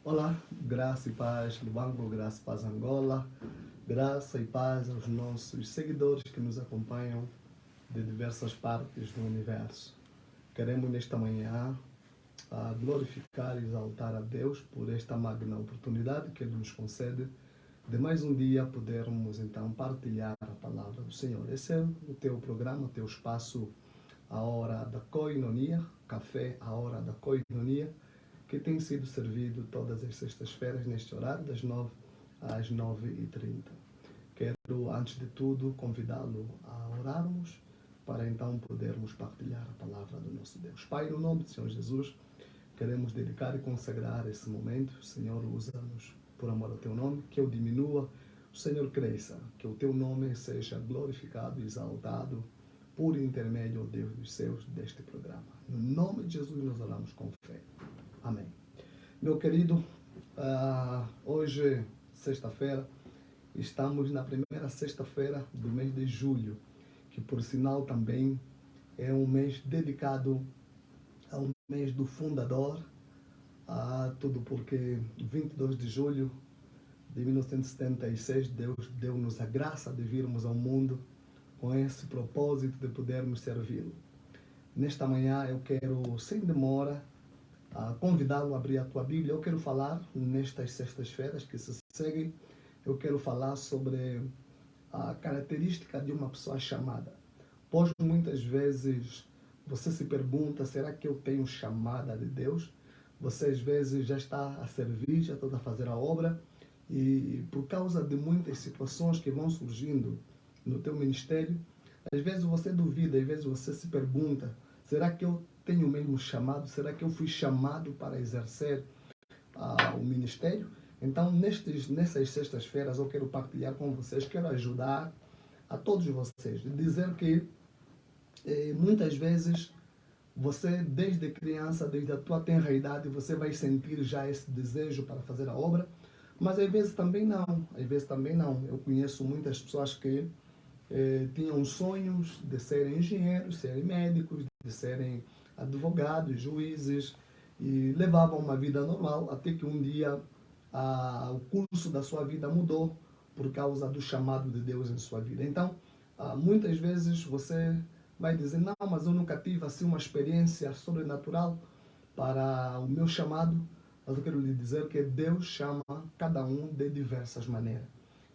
Olá, graça e paz do Banco Graça e Paz Angola, graça e paz aos nossos seguidores que nos acompanham de diversas partes do universo. Queremos nesta manhã glorificar e exaltar a Deus por esta magna oportunidade que Ele nos concede de mais um dia podermos então partilhar a palavra do Senhor. Esse é o teu programa, o teu espaço, a hora da coinonia, café, a hora da coinonia, que tem sido servido todas as sextas-feiras neste horário, das 9 às 9h30. Quero, antes de tudo, convidá-lo a orarmos para então podermos partilhar a palavra do nosso Deus. Pai, no nome do Senhor Jesus, queremos dedicar e consagrar esse momento. Senhor, usa-nos por amor ao teu nome, que eu diminua, o Senhor cresça, que o teu nome seja glorificado e exaltado por intermédio, ó Deus dos céus, deste programa. No nome de Jesus nós oramos com fé. Amém. Meu querido, hoje, sexta-feira, estamos na primeira sexta-feira do mês de julho, que por sinal também é um mês dedicado ao mês do fundador, tudo porque 22 de julho de 1976 Deus deu-nos a graça de virmos ao mundo com esse propósito de podermos servi-lo. Nesta manhã eu quero, sem demora, convidá-lo a abrir a tua Bíblia. Eu quero falar, nestas sextas-feiras que se seguem, eu quero falar sobre a característica de uma pessoa chamada. Pois muitas vezes você se pergunta, será que eu tenho chamada de Deus? Você às vezes já está a servir, já está a fazer a obra, e por causa de muitas situações que vão surgindo no teu ministério, às vezes você duvida, às vezes você se pergunta, será que eu tenho o mesmo chamado? Será que eu fui chamado para exercer o ministério? Então, nessas sextas-feiras, eu quero partilhar com vocês, quero ajudar a todos vocês, dizer que muitas vezes você, desde criança, desde a tua tenra idade, você vai sentir já esse desejo para fazer a obra, mas às vezes também não, Eu conheço muitas pessoas que tinham sonhos de serem engenheiros, serem médicos, de serem advogados, juízes, e levavam uma vida normal, até que um dia o curso da sua vida mudou por causa do chamado de Deus em sua vida. Então, muitas vezes você vai dizer, não, mas eu nunca tive assim uma experiência sobrenatural para o meu chamado. Mas eu quero lhe dizer que Deus chama cada um de diversas maneiras.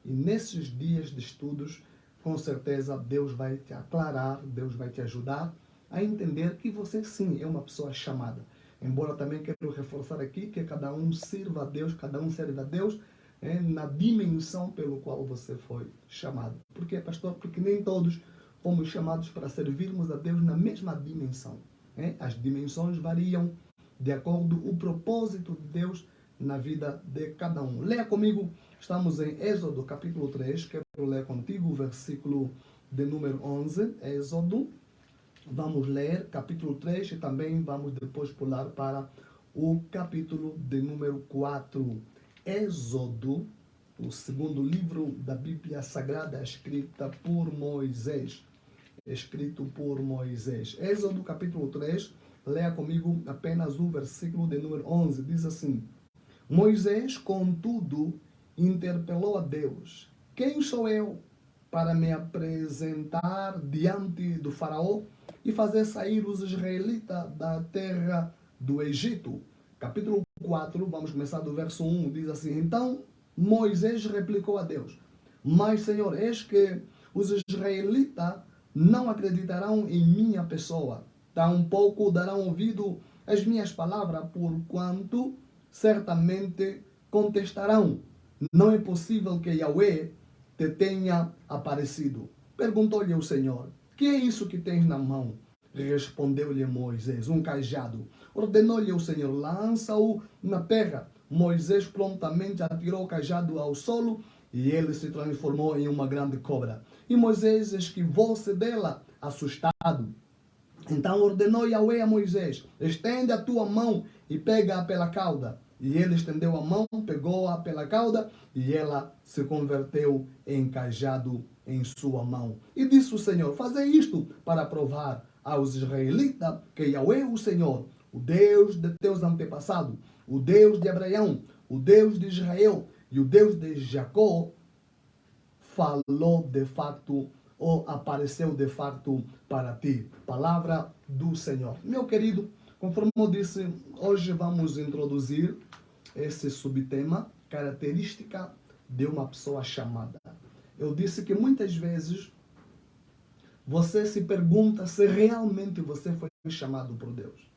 E nesses dias de estudos, com certeza Deus vai te aclarar, Deus vai te ajudar a entender que você sim é uma pessoa chamada. Embora também quero reforçar aqui que cada um sirva a Deus, cada um serve a Deus na dimensão pelo qual você foi chamado. Por quê, pastor? Porque nem todos fomos chamados para servirmos a Deus na mesma dimensão. As dimensões variam de acordo com o propósito de Deus na vida de cada um. Leia comigo, estamos em Êxodo capítulo 3, quero ler contigo o versículo de número 11, Êxodo, vamos ler capítulo 3 e também vamos depois pular para o capítulo de número 4. Êxodo, o segundo livro da Bíblia Sagrada, escrita por Moisés. Êxodo capítulo 3, leia comigo apenas o versículo de número 11, diz assim: Moisés, contudo, interpelou a Deus: quem sou eu para me apresentar diante do faraó e fazer sair os israelitas da terra do Egito? Capítulo 4, vamos começar do verso 1, diz assim: então Moisés replicou a Deus: mas, Senhor, eis que os israelitas não acreditarão em minha pessoa, tampouco darão ouvido às minhas palavras, porquanto certamente contestarão: não é possível que Yahweh te tenha aparecido. Perguntou-lhe o Senhor: que é isso que tens na mão? Respondeu-lhe Moisés: um cajado. Ordenou-lhe o Senhor: lança-o na terra. Moisés prontamente atirou o cajado ao solo e ele se transformou em uma grande cobra. E Moisés esquivou-se dela, assustado. Então ordenou Yahweh a Moisés: estende a tua mão e pega-a pela cauda. E ele estendeu a mão, pegou-a pela cauda, e ela se converteu em cajado em sua mão. E disse o Senhor: fazei isto para provar aos israelitas que Yahweh, o Senhor, o Deus de teus antepassados, o Deus de Abraão, o Deus de Israel e o Deus de Jacó falou de fato ou apareceu de fato para ti. Palavra do Senhor. Meu querido, conforme eu disse, hoje vamos introduzir esse subtema, característica de uma pessoa chamada. Eu disse que muitas vezes você se pergunta se realmente você foi chamado por Deus.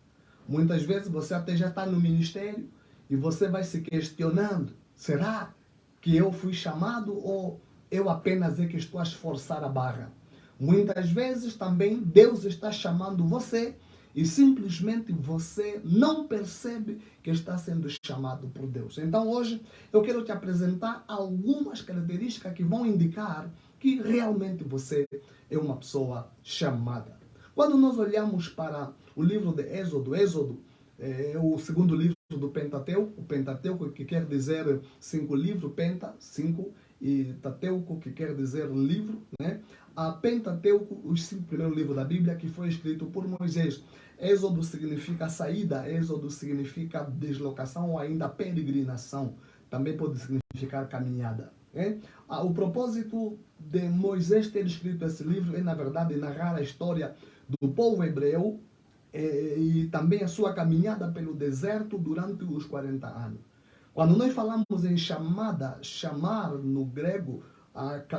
Muitas vezes você até já está no ministério e você vai se questionando, será que eu fui chamado ou eu apenas é que estou a esforçar a barra? Muitas vezes também Deus está chamando você e simplesmente você não percebe que está sendo chamado por Deus. Então hoje eu quero te apresentar algumas características que vão indicar que realmente você é uma pessoa chamada. Quando nós olhamos para o livro de Êxodo, Êxodo é o segundo livro do Pentateuco, o Pentateuco que quer dizer 5 livros, Penta, 5, e Tateuco que quer dizer livro, né? A Pentateuco, os 5 primeiros livros da Bíblia que foi escrito por Moisés. Êxodo significa saída, Êxodo significa deslocação ou ainda peregrinação, também pode significar caminhada. O propósito de Moisés ter escrito esse livro é, na verdade, narrar a história do povo hebreu e também a sua caminhada pelo deserto durante os 40 anos. Quando nós falamos em chamada, chamar no grego,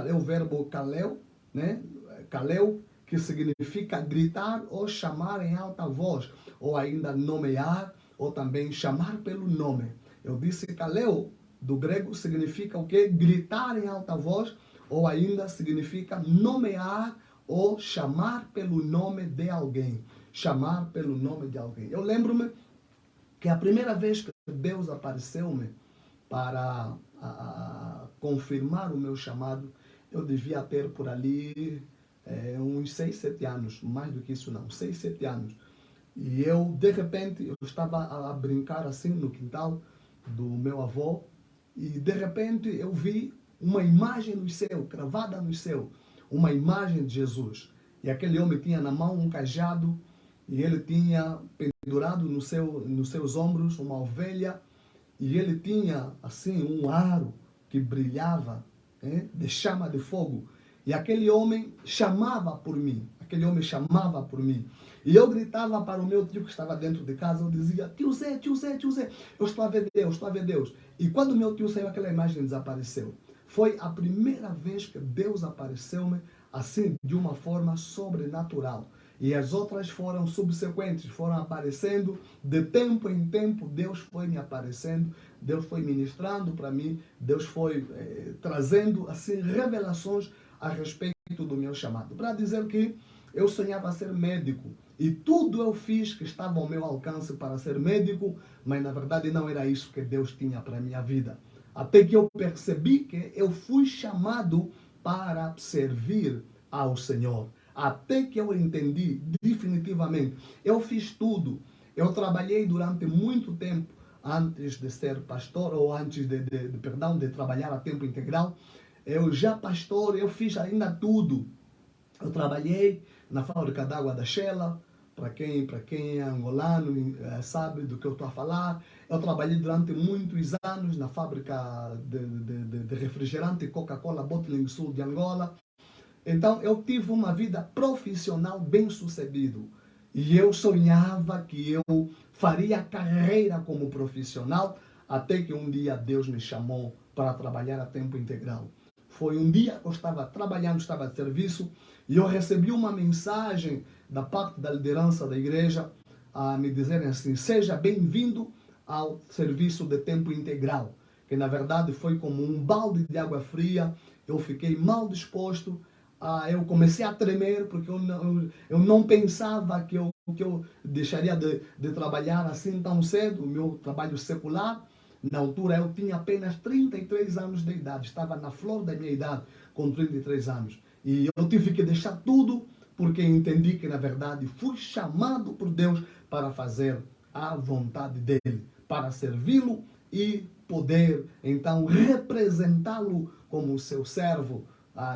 é o verbo kaleo, né? Kaleo, que significa gritar ou chamar em alta voz, ou ainda nomear, ou também chamar pelo nome. Eu disse kaleo, do grego, significa o quê? Gritar em alta voz, ou ainda significa nomear ou chamar pelo nome de alguém. Chamar pelo nome de alguém. Eu lembro-me que a primeira vez que Deus apareceu-me para confirmar o meu chamado, eu devia ter por ali uns 6, 7 anos, mais do que isso não, 6, 7 anos. E eu, de repente, eu estava a brincar assim no quintal do meu avô, e de repente eu vi uma imagem no céu, cravada no céu, uma imagem de Jesus. E aquele homem tinha na mão um cajado, e ele tinha pendurado nos seus ombros uma ovelha, e ele tinha assim um aro que brilhava, de chama de fogo. E aquele homem chamava por mim. Aquele homem chamava por mim. E eu gritava para o meu tio que estava dentro de casa. Eu dizia, tio Zé, tio Zé, tio Zé. Eu estou a ver Deus, estou a ver Deus. E quando o meu tio saiu, aquela imagem desapareceu. Foi a primeira vez que Deus apareceu-me assim, de uma forma sobrenatural. E as outras foram subsequentes, foram aparecendo de tempo em tempo. Deus foi me aparecendo, Deus foi ministrando para mim, Deus foi trazendo assim revelações a respeito do meu chamado. Para dizer que eu sonhava ser médico e tudo eu fiz que estava ao meu alcance para ser médico, mas na verdade não era isso que Deus tinha para a minha vida. Até que eu percebi que eu fui chamado para servir ao Senhor. Até que eu entendi definitivamente. Eu fiz tudo. Eu trabalhei durante muito tempo antes de ser pastor, ou antes de trabalhar a tempo integral. Eu já pastor, eu fiz ainda tudo. Eu trabalhei na fábrica d'água da Shell, para quem é angolano sabe do que eu estou a falar. Eu trabalhei durante muitos anos na fábrica de refrigerante Coca-Cola Bottling Sul de Angola. Então eu tive uma vida profissional bem sucedida. E eu sonhava que eu faria carreira como profissional, até que um dia Deus me chamou para trabalhar a tempo integral. Foi um dia que eu estava trabalhando, estava de serviço, e eu recebi uma mensagem da parte da liderança da igreja a me dizerem assim, seja bem-vindo ao serviço de tempo integral. Que na verdade foi como um balde de água fria. Eu fiquei mal disposto, eu comecei a tremer, porque eu não pensava que eu deixaria de trabalhar assim tão cedo, o meu trabalho secular. Na altura eu tinha apenas 33 anos de idade, estava na flor da minha idade, com 33 anos. E eu tive que deixar tudo, porque entendi que na verdade fui chamado por Deus para fazer a vontade dele, para servi-lo e poder então representá-lo como seu servo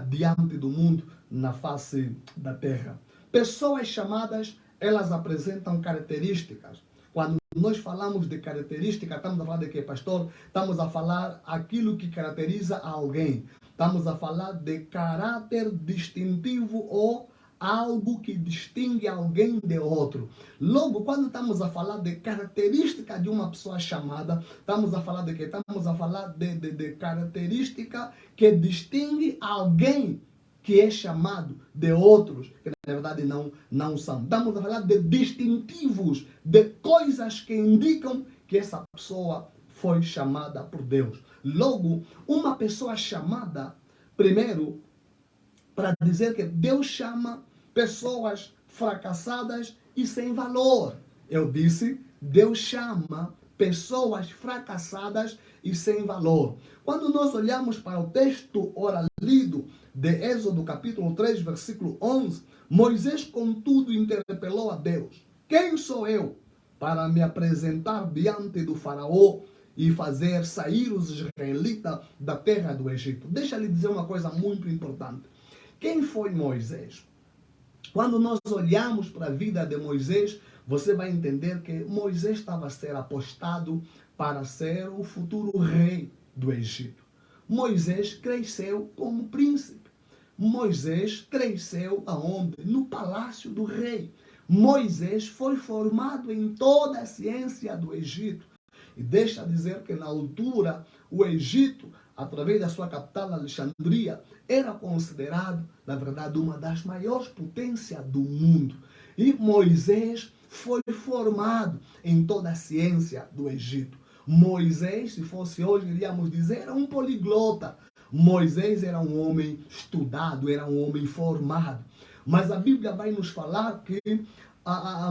diante do mundo, na face da terra. Pessoas chamadas, elas apresentam características. Quando nós falamos de característica, estamos a falar de quê, pastor? Estamos a falar aquilo que caracteriza alguém. Estamos a falar de caráter distintivo ou algo que distingue alguém de outro. Logo, quando estamos a falar de característica de uma pessoa chamada, estamos a falar de quê? Estamos a falar de característica que distingue alguém que é chamado de outros, que na verdade não são. Estamos a falar de distintivos, de coisas que indicam que essa pessoa foi chamada por Deus. Logo, uma pessoa chamada, primeiro, para dizer que Deus chama pessoas fracassadas e sem valor. Eu disse, Deus chama pessoas fracassadas e sem valor. Quando nós olhamos para o texto ora lido de Êxodo capítulo 3, versículo 11, Moisés, contudo, interpelou a Deus: quem sou eu para me apresentar diante do faraó e fazer sair os israelitas da terra do Egito? Deixa eu lhe dizer uma coisa muito importante. Quem foi Moisés? Quando nós olhamos para a vida de Moisés, você vai entender que Moisés estava a ser apostado para ser o futuro rei do Egito. Moisés cresceu como príncipe. Moisés cresceu aonde? No palácio do rei. Moisés foi formado em toda a ciência do Egito. E deixa dizer que na altura o Egito, através da sua capital Alexandria, era considerado, na verdade, uma das maiores potências do mundo. E Moisés foi formado em toda a ciência do Egito. Moisés, se fosse hoje, iríamos dizer, era um poliglota. Moisés era um homem estudado, era um homem formado. Mas a Bíblia vai nos falar que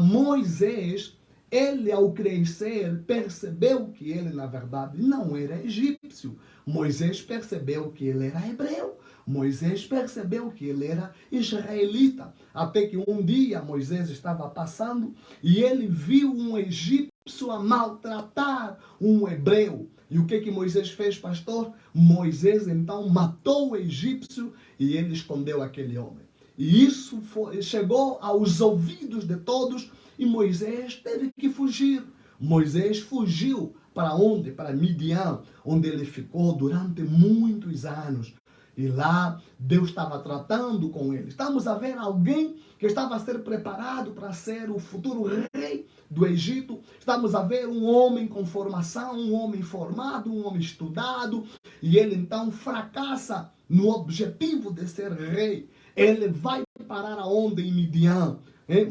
Moisés, ele ao crescer, percebeu que ele, na verdade, não era egípcio. Moisés percebeu que ele era hebreu. Moisés percebeu que ele era israelita. Até que um dia Moisés estava passando e ele viu um egípcio a maltratar um hebreu. E o que Moisés fez, pastor? Moisés então matou o egípcio e ele escondeu aquele homem. E isso chegou aos ouvidos de todos e Moisés teve que fugir. Moisés fugiu para onde? Para Midian, onde ele ficou durante muitos anos. E lá Deus estava tratando com ele. Estamos a ver alguém que estava a ser preparado para ser o futuro rei do Egito. Estamos a ver um homem com formação, um homem formado, um homem estudado. E ele então fracassa no objetivo de ser rei. Ele vai parar aonde? Em Midian.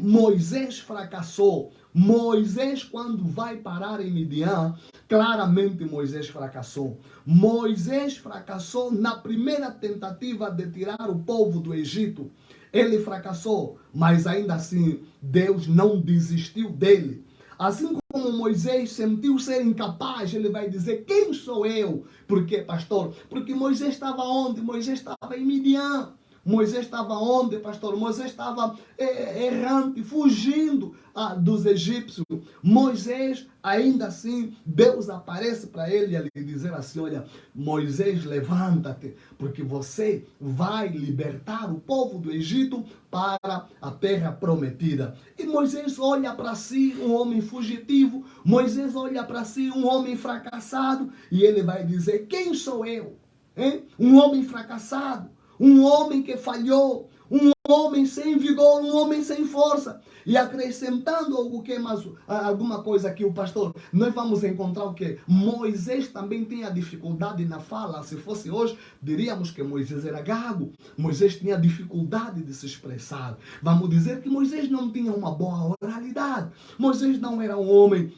Moisés fracassou. Moisés, quando vai parar em Midian, claramente Moisés fracassou. Moisés fracassou na primeira tentativa de tirar o povo do Egito. Ele fracassou, mas ainda assim Deus não desistiu dele. Assim como Moisés sentiu ser incapaz, ele vai dizer: quem sou eu? Por quê, pastor? Porque Moisés estava onde? Moisés estava em Midian. Moisés estava onde, pastor? Moisés estava errante, fugindo dos egípcios. Moisés, ainda assim, Deus aparece para ele e lhe dizer assim: olha, Moisés, levanta-te, porque você vai libertar o povo do Egito para a terra prometida. E Moisés olha para si, um homem fugitivo. Moisés olha para si, um homem fracassado. E ele vai dizer: quem sou eu? Um homem fracassado. Um homem que falhou, um homem sem vigor, um homem sem força. E acrescentando algo que mais, alguma coisa aqui, o pastor, nós vamos encontrar o quê? Moisés também tinha dificuldade na fala. Se fosse hoje, diríamos que Moisés era gago. Moisés tinha dificuldade de se expressar. Vamos dizer que Moisés não tinha uma boa oralidade. Moisés não era um homem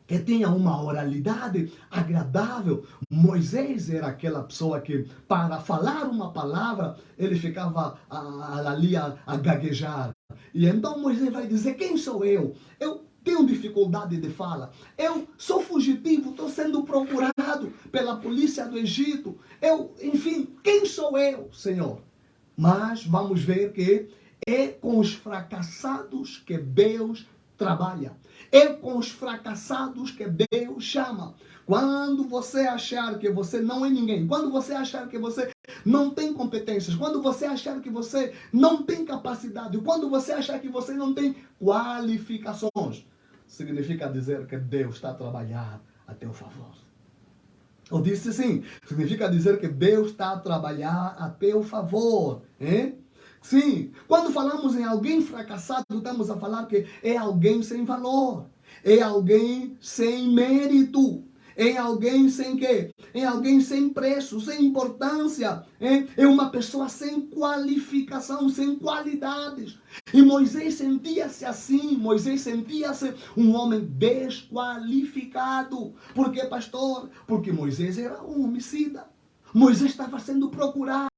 que tinha uma oralidade agradável. Moisés era aquela pessoa que, para falar uma palavra, ele ficava ali a gaguejar. E então Moisés vai dizer: quem sou eu? Eu tenho dificuldade de fala. Eu sou fugitivo, estou sendo procurado pela polícia do Egito. Enfim, quem sou eu, Senhor? Mas vamos ver que é com os fracassados que Deus trabalha. É com os fracassados que Deus chama. Quando você achar que você não é ninguém, quando você achar que você não tem competências, quando você achar que você não tem capacidade, quando você achar que você não tem qualificações, significa dizer que Deus está a trabalhar a teu favor. Eu disse sim, significa dizer que Deus está a trabalhar a teu favor. Hein? Sim, quando falamos em alguém fracassado, estamos a falar que é alguém sem valor, é alguém sem mérito, é alguém sem quê? É alguém sem preço, sem importância, é uma pessoa sem qualificação, sem qualidades. E Moisés sentia-se assim, Moisés sentia-se um homem desqualificado. Por quê, pastor? Porque Moisés era um homicida. Moisés estava sendo procurado.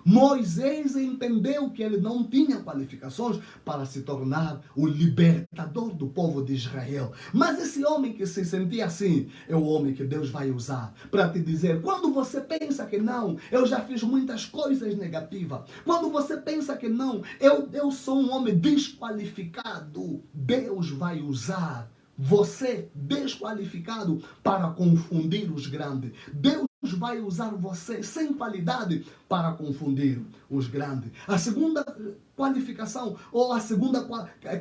Moisés entendeu que ele não tinha qualificações para se tornar o libertador do povo de Israel. Mas esse homem que se sentia assim, é o homem que Deus vai usar para te dizer, quando você pensa que não, eu já fiz muitas coisas negativas. Quando você pensa que não, eu sou um homem desqualificado, Deus vai usar você desqualificado para confundir os grandes. Deus vai usar você sem qualidade para confundir os grandes. A segunda qualificação ou a segunda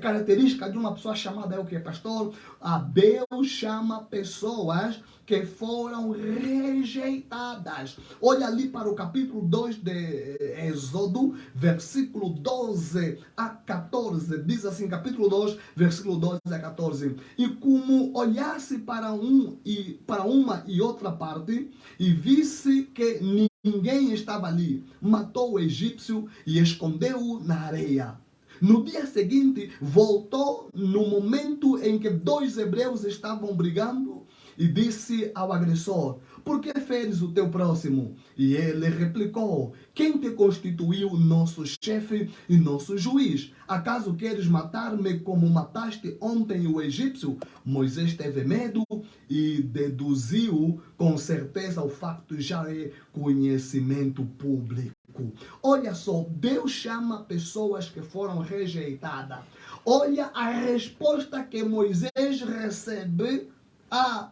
característica de uma pessoa chamada é o que, pastor? A Deus chama pessoas que foram rejeitadas. Olha ali para o capítulo 2 de Êxodo, versículo 12 a 14. Diz assim, capítulo 2, versículo 12 a 14. E como olhasse para uma e outra parte, e visse que ninguém estava ali, matou o egípcio e escondeu-o na areia. No dia seguinte, voltou no momento em que 2 hebreus estavam brigando e disse ao agressor, por que feres o teu próximo? E ele replicou, quem te constituiu nosso chefe e nosso juiz? Acaso queres matar-me como mataste ontem o egípcio? Moisés teve medo e deduziu com certeza o facto já é conhecimento público. Olha só, Deus chama pessoas que foram rejeitadas. Olha a resposta que Moisés recebe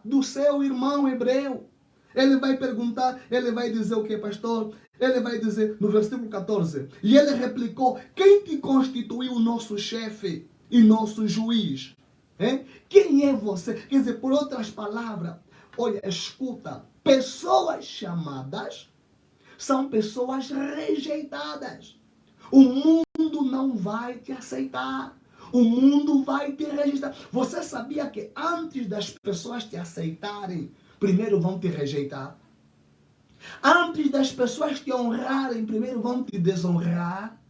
do seu irmão hebreu. Ele vai perguntar, ele vai dizer o que, pastor? Ele vai dizer no versículo 14, e ele replicou, quem te constituiu o nosso chefe e nosso juiz? Quem é você? Quer dizer, por outras palavras, olha, escuta, pessoas chamadas são pessoas rejeitadas. O mundo não vai te aceitar. O mundo vai te rejeitar. Você sabia que antes das pessoas te aceitarem, primeiro vão te rejeitar? Antes das pessoas te honrarem, primeiro vão te desonrar?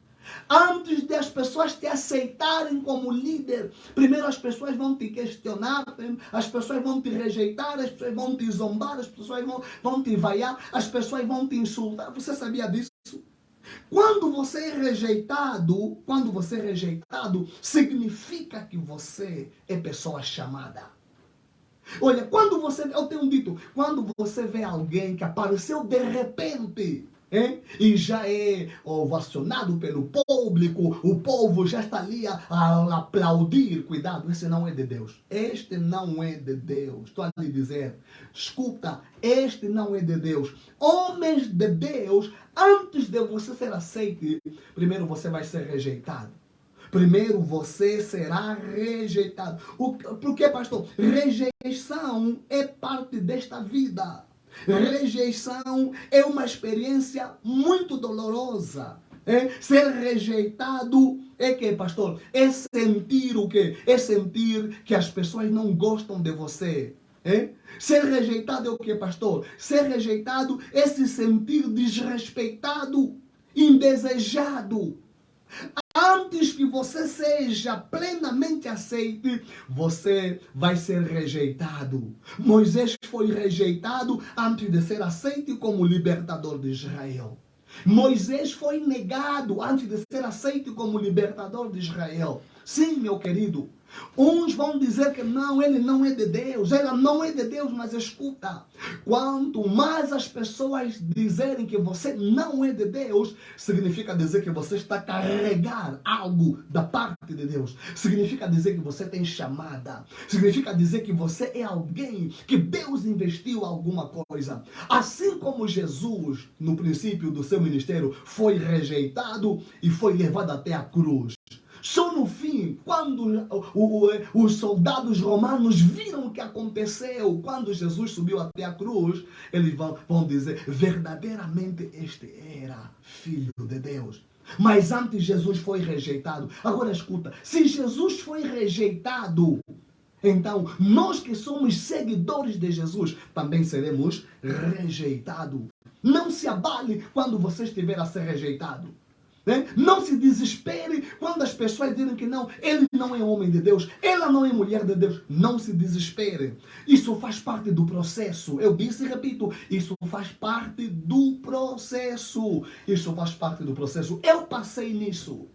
Antes das pessoas te aceitarem como líder, primeiro as pessoas vão te questionar, as pessoas vão te rejeitar, as pessoas vão te zombar, as pessoas vão te vaiar, as pessoas vão te insultar. Você sabia disso? Quando você é rejeitado, significa que você é pessoa chamada. Olha, eu tenho dito, quando você vê alguém que apareceu de repente, e já é ovacionado pelo público, o povo já está ali a aplaudir, cuidado, esse não é de Deus. Este não é de Deus. Estou a lhe dizer, escuta, este não é de Deus. Homens de Deus, antes de você ser aceito, primeiro você vai ser rejeitado. Primeiro você será rejeitado. Por que, pastor? Rejeição é parte desta vida. Rejeição é uma experiência muito dolorosa. Ser rejeitado é que, pastor? É sentir o quê? É sentir que as pessoas não gostam de você. Ser rejeitado é o que, pastor? Ser rejeitado é se sentir desrespeitado, indesejado. Antes que você seja plenamente aceito, você vai ser rejeitado. Moisés foi rejeitado antes de ser aceito como libertador de Israel. Moisés foi negado antes de ser aceito como libertador de Israel. Sim, meu querido. Uns vão dizer que não, ele não é de Deus, ela não é de Deus, mas escuta, quanto mais as pessoas dizerem que você não é de Deus, significa dizer que você está a carregar algo da parte de Deus, significa dizer que você tem chamada, significa dizer que você é alguém que Deus investiu alguma coisa. Assim como Jesus, no princípio do seu ministério, foi rejeitado e foi levado até a cruz. Só no fim, quando os soldados romanos viram o que aconteceu, quando Jesus subiu até a cruz, eles vão dizer, verdadeiramente este era Filho de Deus. Mas antes Jesus foi rejeitado. Agora escuta, se Jesus foi rejeitado, então nós que somos seguidores de Jesus também seremos rejeitados. Não se abale quando você estiver a ser rejeitado. Não se desespere quando as pessoas dizem que não, ele não é homem de Deus, ela não é mulher de Deus. Não se desespere. Isso faz parte do processo. Eu disse e repito, isso faz parte do processo. Isso faz parte do processo. Eu passei nisso.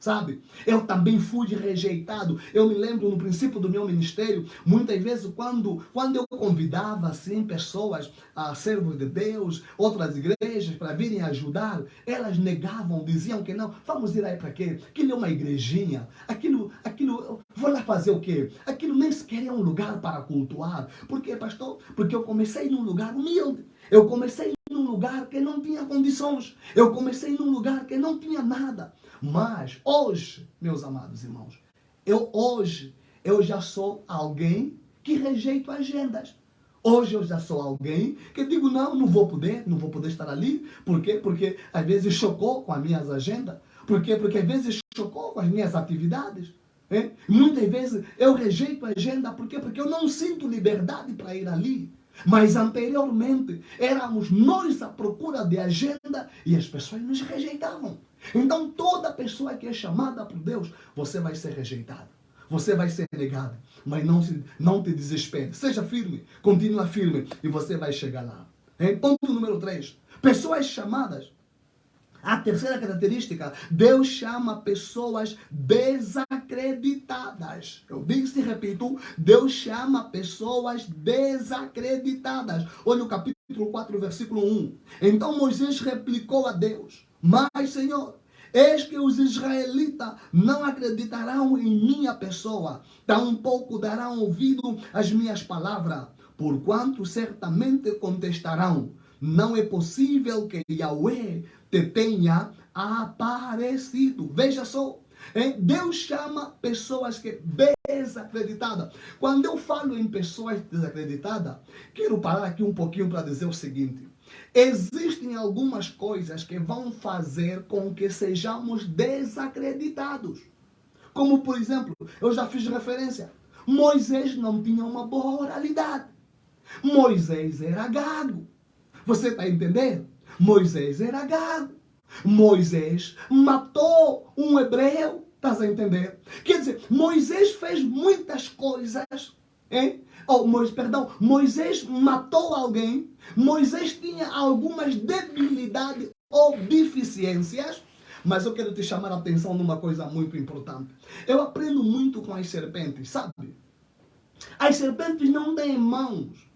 Sabe? Eu também fui rejeitado. Eu me lembro no princípio do meu ministério, muitas vezes quando eu convidava assim pessoas, servos de Deus, outras igrejas para virem ajudar, elas negavam, diziam que não. Vamos ir aí para quê? Aquilo é uma igrejinha. Aquilo, vou lá fazer o quê? Aquilo nem sequer é um lugar para cultuar. Por quê, pastor? Porque eu comecei num lugar humilde. Eu comecei num lugar que não tinha condições. Eu comecei num lugar que não tinha nada. Mas hoje, meus amados irmãos, eu já sou alguém que rejeito agendas. Hoje eu já sou alguém que digo, não vou poder estar ali. Por quê? Porque às vezes chocou com as minhas agendas. Por quê? Porque às vezes chocou com as minhas atividades. Muitas vezes eu rejeito a agenda. Por quê? Porque eu não sinto liberdade para ir ali. Mas anteriormente éramos nós à procura de agenda e as pessoas nos rejeitavam. Então toda pessoa que é chamada por Deus, você vai ser rejeitado. Você vai ser negado. Mas não te desespere. Seja firme. Continua firme e você vai chegar lá. Ponto número 3. Pessoas chamadas. A terceira característica, Deus chama pessoas desacreditadas. Eu disse e repito, Deus chama pessoas desacreditadas. Olha o capítulo 4, versículo 1. Então Moisés replicou a Deus, mas Senhor, eis que os israelitas não acreditarão em minha pessoa, tampouco darão ouvido às minhas palavras, porquanto certamente contestarão. Não é possível que Yahweh te tenha aparecido. Veja só, Deus chama pessoas que desacreditadas. Quando eu falo em pessoas desacreditadas, quero parar aqui um pouquinho para dizer o seguinte. Existem algumas coisas que vão fazer com que sejamos desacreditados. Como, por exemplo, eu já fiz referência. Moisés não tinha uma boa oralidade. Moisés era gago. Você está entendendo? Moisés era gago. Moisés matou um hebreu. Estás a entender? Quer dizer, Moisés fez muitas coisas. Moisés matou alguém. Moisés tinha algumas debilidades ou deficiências. Mas eu quero te chamar a atenção numa coisa muito importante. Eu aprendo muito com as serpentes, sabe? As serpentes não têm mãos.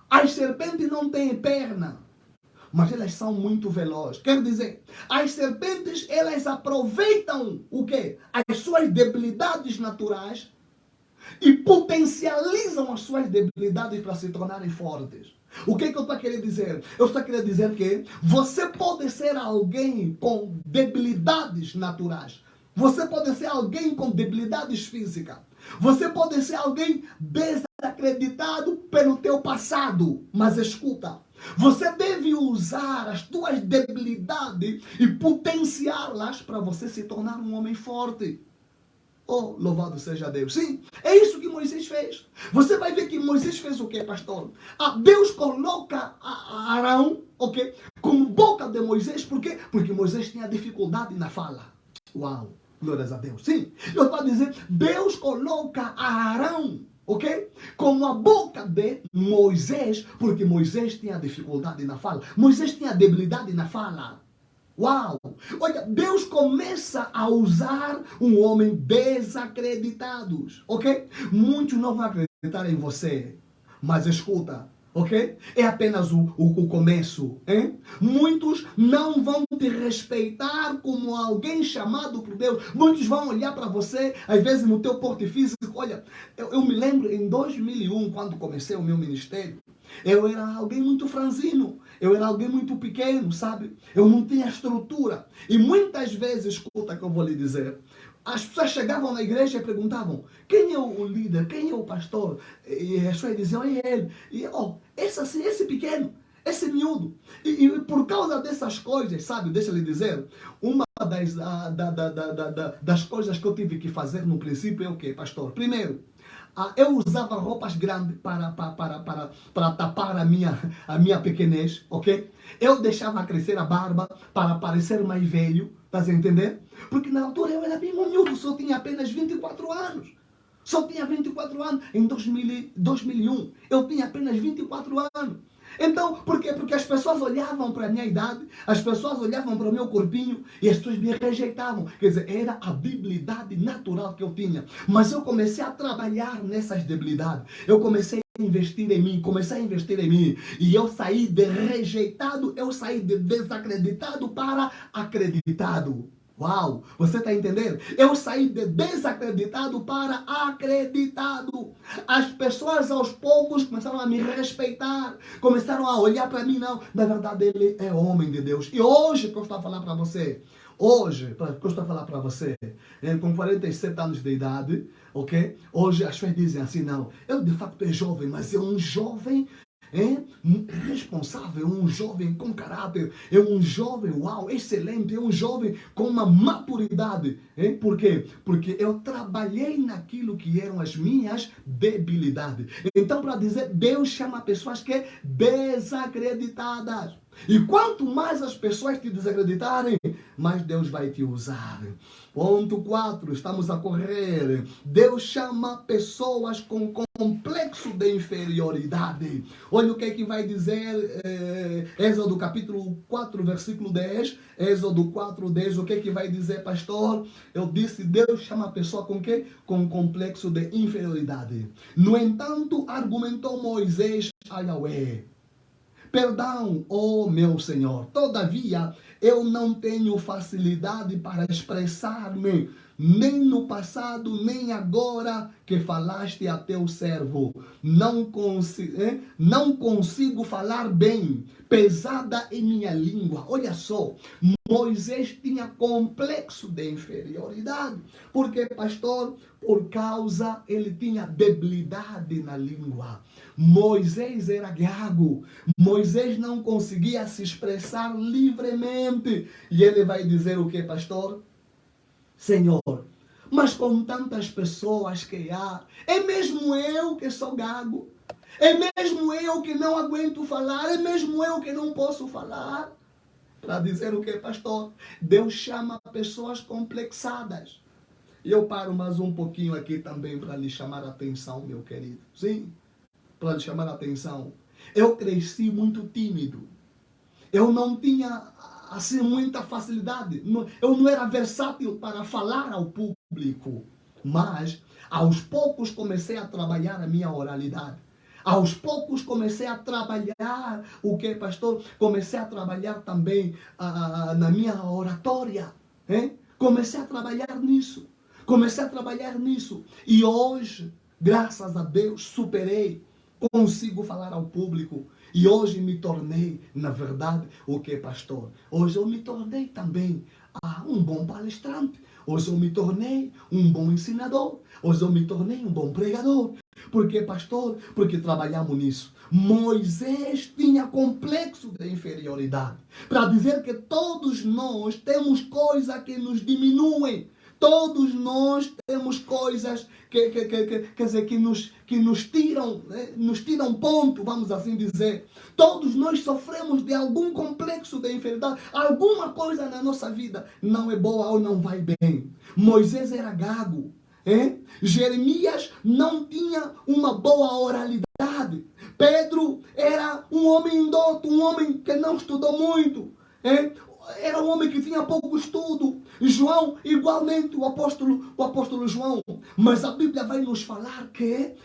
As serpentes não têm perna, mas elas são muito velozes. Quer dizer, as serpentes, elas aproveitam o quê? As suas debilidades naturais e potencializam as suas debilidades para se tornarem fortes. O que eu estou querendo dizer? Eu estou querendo dizer que você pode ser alguém com debilidades naturais. Você pode ser alguém com debilidades físicas. Você pode ser alguém desacreditado pelo teu passado. Mas escuta, você deve usar as tuas debilidades e potenciá-las para você se tornar um homem forte. Oh, louvado seja Deus. Sim, é isso que Moisés fez. Você vai ver que Moisés fez o quê, pastor? Deus coloca Arão, ok, como boca de Moisés. Por quê? Porque Moisés tinha dificuldade na fala. Uau, glórias a Deus. Sim, eu estou a dizer, Deus coloca Arão, ok, como a boca de Moisés, porque Moisés tinha dificuldade na fala. Moisés tinha debilidade na fala. Uau! Olha, Deus começa a usar um homem desacreditado, ok? Muitos não vão acreditar em você, mas escuta, ok? É apenas o começo, hein? Muitos não vão te respeitar como alguém chamado por Deus. Muitos vão olhar para você, às vezes no teu porte físico. Olha, eu me lembro em 2001, quando comecei o meu ministério, Eu era alguém muito franzino. Eu era alguém muito pequeno, sabe? Eu não tinha estrutura. E muitas vezes, escuta que eu vou lhe dizer, as pessoas chegavam na igreja e perguntavam: quem é o líder? Quem é o pastor? E as pessoas diziam: é ele. E, esse assim, esse pequeno, esse miúdo. E por causa dessas coisas, sabe? Deixa eu lhe dizer, uma das coisas que eu tive que fazer no princípio é o quê, pastor? Primeiro, eu usava roupas grandes para tapar a minha pequenez, ok? Eu deixava crescer a barba para parecer mais velho, tá a entender? Porque na altura eu era bem miúdo, só tinha apenas 24 anos. Só tinha 24 anos em 2001. Eu tinha apenas 24 anos. Então, por quê? Porque as pessoas olhavam para a minha idade, as pessoas olhavam para o meu corpinho e as pessoas me rejeitavam. Quer dizer, era a debilidade natural que eu tinha. Mas eu comecei a trabalhar nessas debilidades. Eu comecei a investir em mim, comecei a investir em mim. E eu saí de rejeitado, eu saí de desacreditado para acreditado. Uau, você está entendendo? Eu saí de desacreditado para acreditado. As pessoas aos poucos começaram a me respeitar, começaram a olhar para mim, não, na verdade ele é homem de Deus. E hoje que eu estou a falar para você, hoje que eu estou a falar para você, com 47 anos de idade, ok? Hoje as pessoas dizem assim, não, eu de facto é jovem, mas é um jovem responsável, um jovem com caráter, é um jovem, uau, excelente, é um jovem com uma maturidade. Por quê? Porque eu trabalhei naquilo que eram as minhas debilidades. Então, para dizer, Deus chama pessoas que desacreditadas. E quanto mais as pessoas te desacreditarem, mais Deus vai te usar. Ponto 4, estamos a correr. Deus chama pessoas com complexo de inferioridade. Olha o que é que vai dizer Êxodo capítulo 4, versículo 10. Êxodo 4, 10, o que é que vai dizer, pastor? Eu disse, Deus chama a pessoa com quê? Com complexo de inferioridade. No entanto, argumentou Moisés a Yahweh: perdão, ó meu Senhor, todavia eu não tenho facilidade para expressar-me, nem no passado, nem agora que falaste a teu servo. Não consigo falar bem, pesada em minha língua. Olha só, Moisés tinha complexo de inferioridade. Porque, pastor, por causa ele tinha debilidade na língua. Moisés era gago. Moisés não conseguia se expressar livremente. E ele vai dizer o que, pastor? Senhor, mas com tantas pessoas que há, é mesmo eu que sou gago? É mesmo eu que não aguento falar? É mesmo eu que não posso falar? Para dizer o que, pastor? Deus chama pessoas complexadas. E eu paro mais um pouquinho aqui também para lhe chamar a atenção, meu querido. Sim, para lhe chamar a atenção. Eu cresci muito tímido. Eu não tinha assim muita facilidade. Eu não era versátil para falar ao público. Mas aos poucos comecei a trabalhar a minha oralidade. Aos poucos comecei a trabalhar o que, pastor? Comecei a trabalhar também na minha oratória. Comecei a trabalhar nisso. Comecei a trabalhar nisso. E hoje, graças a Deus, superei. Consigo falar ao público. E hoje me tornei, na verdade, o que, pastor? Hoje eu me tornei também um bom palestrante. Hoje eu me tornei um bom ensinador. Hoje eu me tornei um bom pregador. Por que, pastor? Porque trabalhamos nisso. Moisés tinha complexo de inferioridade. Para dizer que todos nós temos coisas que nos diminuem. Todos nós temos coisas que nos tiram ponto, vamos assim dizer. Todos nós sofremos de algum complexo de inferioridade. Alguma coisa na nossa vida não é boa ou não vai bem. Moisés era gago. Jeremias não tinha uma boa oralidade. Pedro era um homem indoto, um homem que não estudou muito. Era um homem que tinha pouco estudo. João, igualmente, o apóstolo João. Mas a Bíblia vai nos falar que,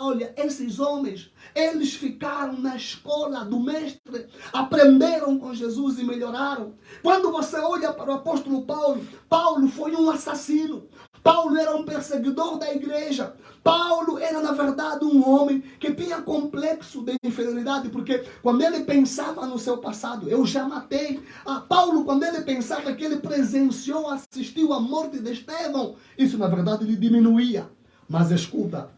olha, esses homens, eles ficaram na escola do mestre, aprenderam com Jesus e melhoraram. Quando você olha para o apóstolo Paulo, Paulo foi um assassino. Paulo era um perseguidor da igreja. Paulo era, na verdade, um homem que tinha complexo de inferioridade, porque quando ele pensava no seu passado, eu já matei. Paulo, quando ele pensava que ele presenciou, assistiu à morte de Estevão, isso, na verdade, lhe diminuía. Mas escuta,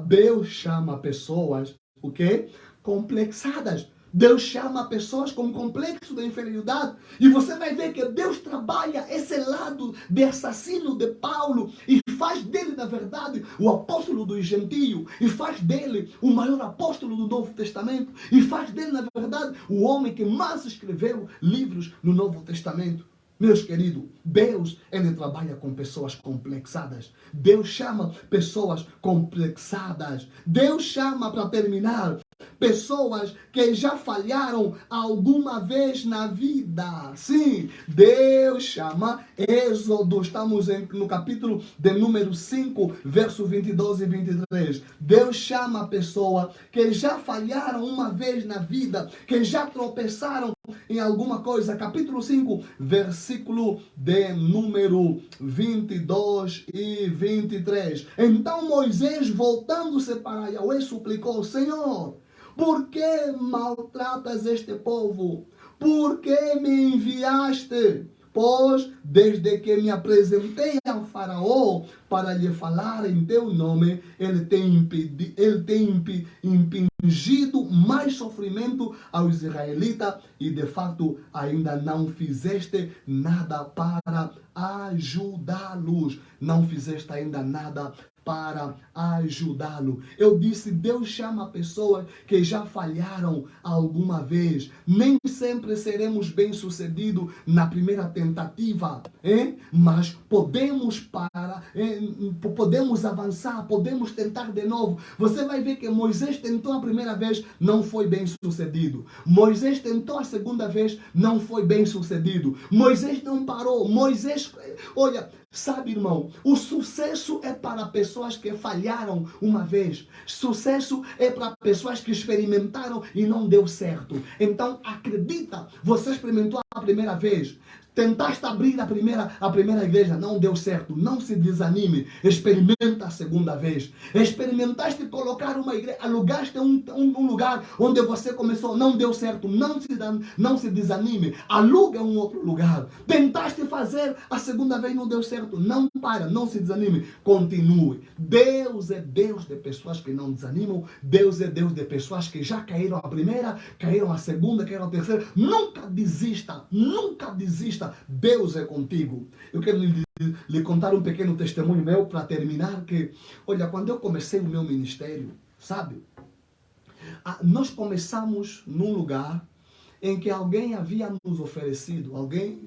Deus chama pessoas, o quê? Complexadas. Deus chama pessoas com complexo de inferioridade. E você vai ver que Deus trabalha esse lado de assassino de Paulo e faz dele, na verdade, o apóstolo dos gentios. E faz dele o maior apóstolo do Novo Testamento. E faz dele, na verdade, o homem que mais escreveu livros no Novo Testamento. Meus queridos, Deus, ele trabalha com pessoas complexadas. Deus chama pessoas complexadas. Deus chama, para terminar, pessoas que já falharam alguma vez na vida. Sim, Deus chama. Êxodo, estamos no capítulo de número 5, verso 22 e 23. Deus chama pessoas que já falharam uma vez na vida, que já tropeçaram em alguma coisa. Capítulo 5, versículo de número 22 e 23. Então Moisés, voltando-se para Yahweh, suplicou: Senhor, por que maltratas este povo? Por que me enviaste? Pois, desde que me apresentei ao faraó para lhe falar em teu nome, ele tem impingido mais sofrimento aos israelitas e, de fato, ainda não fizeste nada para ajudá-los. Não fizeste ainda nada para ajudá-lo. Eu disse, Deus chama pessoas que já falharam alguma vez. Nem sempre seremos bem-sucedidos na primeira tentativa, mas podemos podemos avançar, podemos tentar de novo. Você vai ver que Moisés tentou a primeira vez, não foi bem-sucedido. Moisés tentou a segunda vez, não foi bem-sucedido. Moisés não parou. Moisés, olha, sabe, irmão, o sucesso é para pessoas que falharam uma vez. Sucesso é para pessoas que experimentaram e não deu certo. Então, acredita, você experimentou a primeira vez. Tentaste abrir a primeira igreja, não deu certo. Não se desanime. Experimenta a segunda vez. Experimentaste colocar uma igreja, alugaste um lugar onde você começou, não deu certo. Não se desanime. Aluga um outro lugar. Tentaste fazer a segunda vez, não deu certo. Não para, não se desanime. Continue. Deus é Deus de pessoas que não desanimam. Deus é Deus de pessoas que já caíram a primeira, caíram a segunda, caíram a terceira. Nunca desista. Nunca desista. Deus é contigo. Eu quero lhe contar um pequeno testemunho meu para terminar, que, olha, quando eu comecei o meu ministério, sabe, nós começamos num lugar em que alguém havia nos oferecido, alguém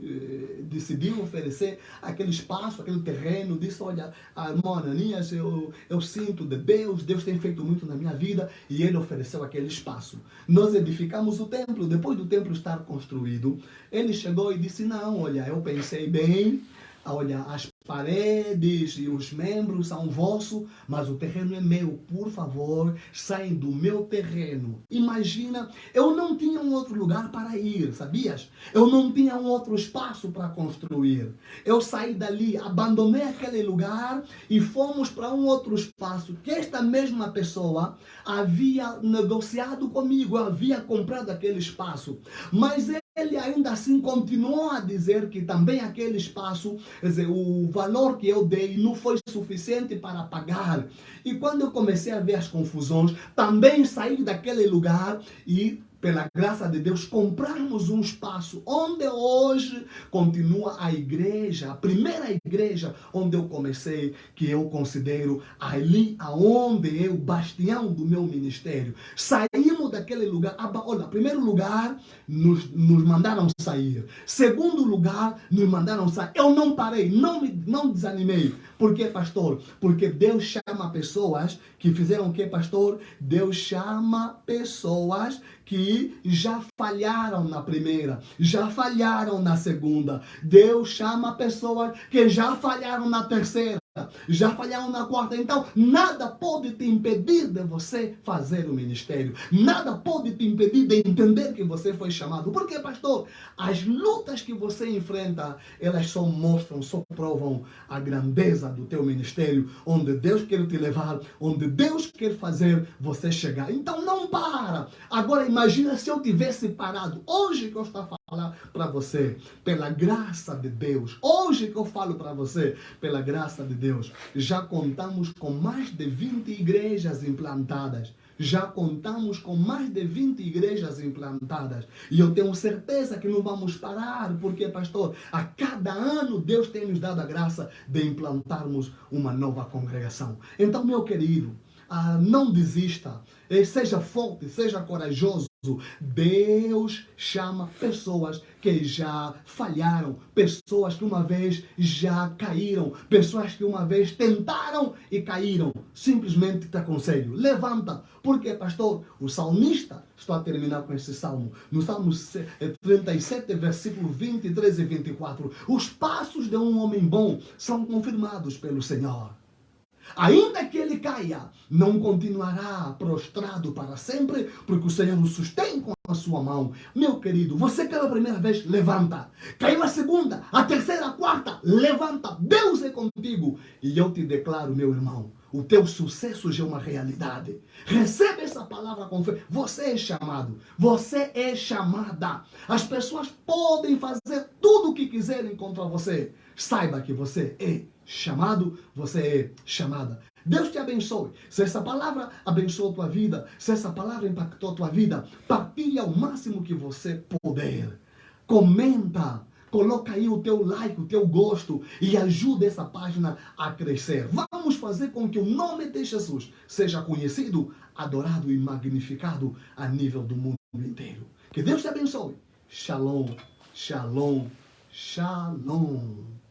decidiu oferecer aquele espaço, aquele terreno, disse, olha, irmão Ananias, eu sinto de Deus tem feito muito na minha vida, e ele ofereceu aquele espaço. Nós edificamos o templo, depois do templo estar construído, ele chegou e disse, não, olha, eu pensei bem, olha, as paredes e os membros são vossos, mas o terreno é meu. Por favor, saem do meu terreno. Imagina, eu não tinha um outro lugar para ir, sabias? Eu não tinha um outro espaço para construir. Eu saí dali, abandonei aquele lugar e fomos para um outro espaço que esta mesma pessoa havia negociado comigo, havia comprado aquele espaço. Mas ele ainda assim continuou a dizer que também aquele espaço, quer dizer, o valor que eu dei não foi suficiente para pagar. E quando eu comecei a ver as confusões, também saí daquele lugar e, pela graça de Deus, compramos um espaço onde hoje continua a igreja, a primeira igreja onde eu comecei, que eu considero ali aonde é o bastião do meu ministério. Saímos daquele lugar. Olha, primeiro lugar, nos mandaram sair. Segundo lugar, nos mandaram sair. Eu não parei, não desanimei. Por quê, pastor? Porque Deus chama pessoas que fizeram o quê, pastor? Deus chama pessoas que já falharam na primeira, já falharam na segunda. Deus chama pessoas que já falharam na terceira. já falharam na quarta. Então, nada pode te impedir de você fazer o ministério. Nada pode te impedir de entender que você foi chamado. Porque, pastor, as lutas que você enfrenta, elas só mostram, só provam a grandeza do teu ministério, onde Deus quer te levar, onde Deus quer fazer você chegar. Então, não para. Agora, imagina se eu tivesse parado. Hoje que eu estou a falar para você, pela graça de Deus. Hoje que eu falo para você, pela graça de Deus, já contamos com mais de 20 igrejas implantadas. Já contamos com mais de 20 igrejas implantadas. E eu tenho certeza que não vamos parar, porque, pastor, a cada ano Deus tem nos dado a graça de implantarmos uma nova congregação. Então, meu querido, não desista, seja forte, seja corajoso. Deus chama pessoas que já falharam, pessoas que uma vez já caíram, pessoas que uma vez tentaram e caíram. Simplesmente te aconselho, levanta. Porque, pastor, o salmista, estou a terminar com esse salmo, no Salmo 37, versículo 23 e 24, os passos de um homem bom são confirmados pelo Senhor. Ainda que ele caia, não continuará prostrado para sempre, porque o Senhor o sustém com a sua mão. Meu querido, você caiu a primeira vez, levanta. Caiu a segunda, a terceira, a quarta, levanta. Deus é contigo. E eu te declaro, meu irmão, o teu sucesso já é uma realidade. Recebe essa palavra com fé. Você é chamado. Você é chamada. As pessoas podem fazer tudo o que quiserem contra você. Saiba que você é chamado, você é chamada. Deus te abençoe. Se essa palavra abençoou a tua vida, se essa palavra impactou a tua vida, partilha o máximo que você puder. Comenta. Coloca aí o teu like, o teu gosto e ajuda essa página a crescer. Vamos fazer com que o nome de Jesus seja conhecido, adorado e magnificado a nível do mundo inteiro. Que Deus te abençoe. Shalom, shalom, shalom.